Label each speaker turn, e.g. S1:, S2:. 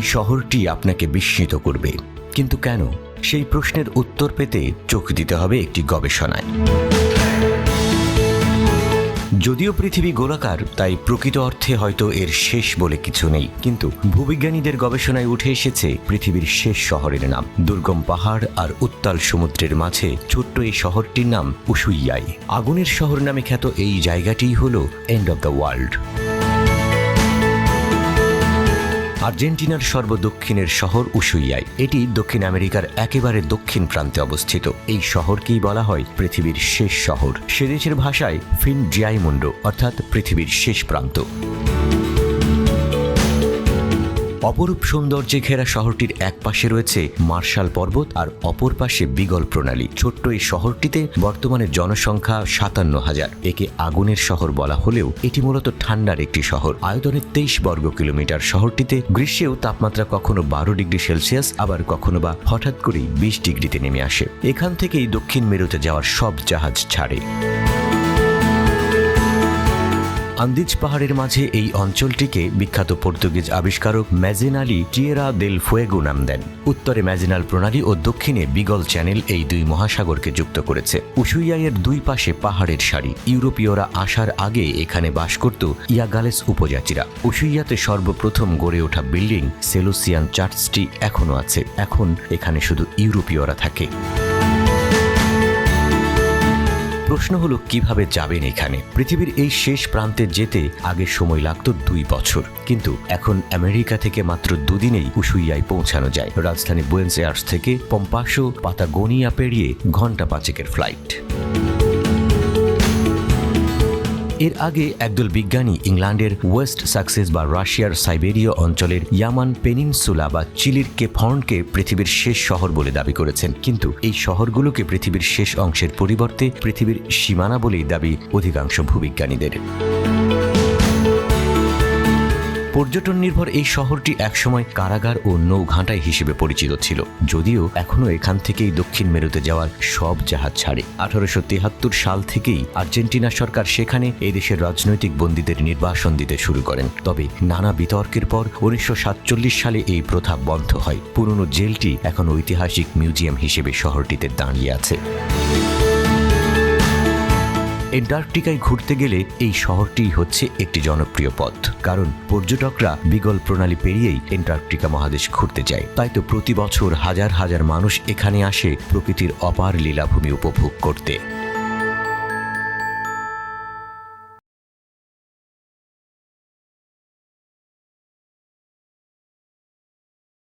S1: এই শহরটি আপনাকে বিস্মিত করবে। কিন্তু কেন? সেই প্রশ্নের উত্তর পেতে চোখ দিতে হবে একটি গবেষণায়। যদিও পৃথিবী গোলাকার, তাই প্রকৃত অর্থে হয়তো এর শেষ বলে কিছু নেই, কিন্তু ভূবিজ্ঞানীদের গবেষণায় উঠে এসেছে পৃথিবীর শেষ শহরের নাম। দুর্গম পাহাড় আর উত্তাল সমুদ্রের মাঝে ছোট্ট এই শহরটির নাম উশুইয়াই। আগুনের শহর নামে খ্যাত এই জায়গাটিই হল এন্ড অব দ্য ওয়ার্ল্ড। আর্জেন্টিনার সর্বদক্ষিণের শহর উশুইয়াই। এটি দক্ষিণ আমেরিকার একেবারে দক্ষিণ প্রান্তে অবস্থিত। এই শহরকেই বলা হয় পৃথিবীর শেষ শহর। সে দেশের ভাষায় ফিন জিয়াইমুন্ডো, অর্থাৎ পৃথিবীর শেষ প্রান্ত। অপরূপ সৌন্দর্যে ঘেরা শহরটির এক পাশে রয়েছে মার্শাল পর্বত আর অপর পাশে বিগল প্রণালী। ছোট্ট এই শহরটিতে বর্তমানে জনসংখ্যা 57,000। একে আগুনের শহর বলা হলেও এটি মূলত ঠান্ডার একটি শহর। আয়তনে 23 বর্গ কিলোমিটার। শহরটিতে গ্রীষ্মেও তাপমাত্রা কখনো 12 ডিগ্রি সেলসিয়াস, আবার কখনো বা হঠাৎ করেই 20 ডিগ্রিতে নেমে আসে। এখান থেকেই দক্ষিণ মেরুতে যাওয়ার সব জাহাজ ছাড়ে। আন্দিজ পাহাড়ের মাঝে এই অঞ্চলটিকে বিখ্যাত পর্তুগিজ আবিষ্কারক ম্যাজেনালি টিয়েরা দেল ফুয়েগো নাম দেন। উত্তরে ম্যাজেনাল প্রণালী ও দক্ষিণে বিগল চ্যানেল এই দুই মহাসাগরকে যুক্ত করেছে। উশুইয়াইয়ের দুই পাশে পাহাড়ের সারি। ইউরোপীয়রা আসার আগে এখানে বাস করত ইয়াগালেস উপজাতিরা। উশুইয়াতে সর্বপ্রথম গড়ে ওঠা বিল্ডিং সেলুসিয়ান চার্চটি এখনো আছে। এখন এখানে শুধু ইউরোপীয়রা থাকে। প্রশ্ন হলো, কিভাবে যাবেন এখানে? পৃথিবীর এই শেষ প্রান্তে যেতে আগে সময় লাগত 2 বছর, কিন্তু এখন আমেরিকা থেকে মাত্র 2 দিনেই উশুইয়ায় পৌঁছানো যায়। রাজধানী বুয়েন্স এয়ার্স থেকে পম্পাসো পাতাগোনিয়া পেরিয়ে ঘণ্টা 5 ফ্লাইট। এর আগে একদল বিজ্ঞানী ইংল্যান্ডের ওয়েস্ট সাকসেস বা রাশিয়ার সাইবেরীয় অঞ্চলের ইয়ামান পেনিনসুলা বা চিলির কেপ হর্নকে পৃথিবীর শেষ শহর বলে দাবি করেছেন, কিন্তু এই শহরগুলোকে পৃথিবীর শেষ অংশের পরিবর্তে পৃথিবীর সীমানা বলেই দাবি অধিকাংশ ভূবিজ্ঞানীদের। পর্যটন নির্ভর এই শহরটি একসময় কারাগার ও নৌঘাঁটাই হিসেবে পরিচিত ছিল, যদিও এখনও এখান থেকেই দক্ষিণ মেরুতে যাওয়ার সব জাহাজ ছাড়ে। 1873 সাল থেকেই আর্জেন্টিনা সরকার সেখানে এদেশের রাজনৈতিক বন্দীদের নির্বাসন দিতে শুরু করেন। তবে নানা বিতর্কের পর 1947 সালে এই প্রথা বন্ধ হয়। পুরনো জেলটি এখন ঐতিহাসিক মিউজিয়াম হিসেবে শহরটিতে দাঁড়িয়ে আছে। এন্টার্কটিকায় ঘুরতে গেলে এই শহরটিই হচ্ছে একটি জনপ্রিয় পথ, কারণ পর্যটকরা বিগল প্রণালী পেরিয়েই এন্টার্কটিকা মহাদেশ ঘুরতে যায়। তাই তো প্রতি বছর হাজার হাজার মানুষ এখানে আসে প্রকৃতির অপার লীলাভূমি উপভোগ করতে।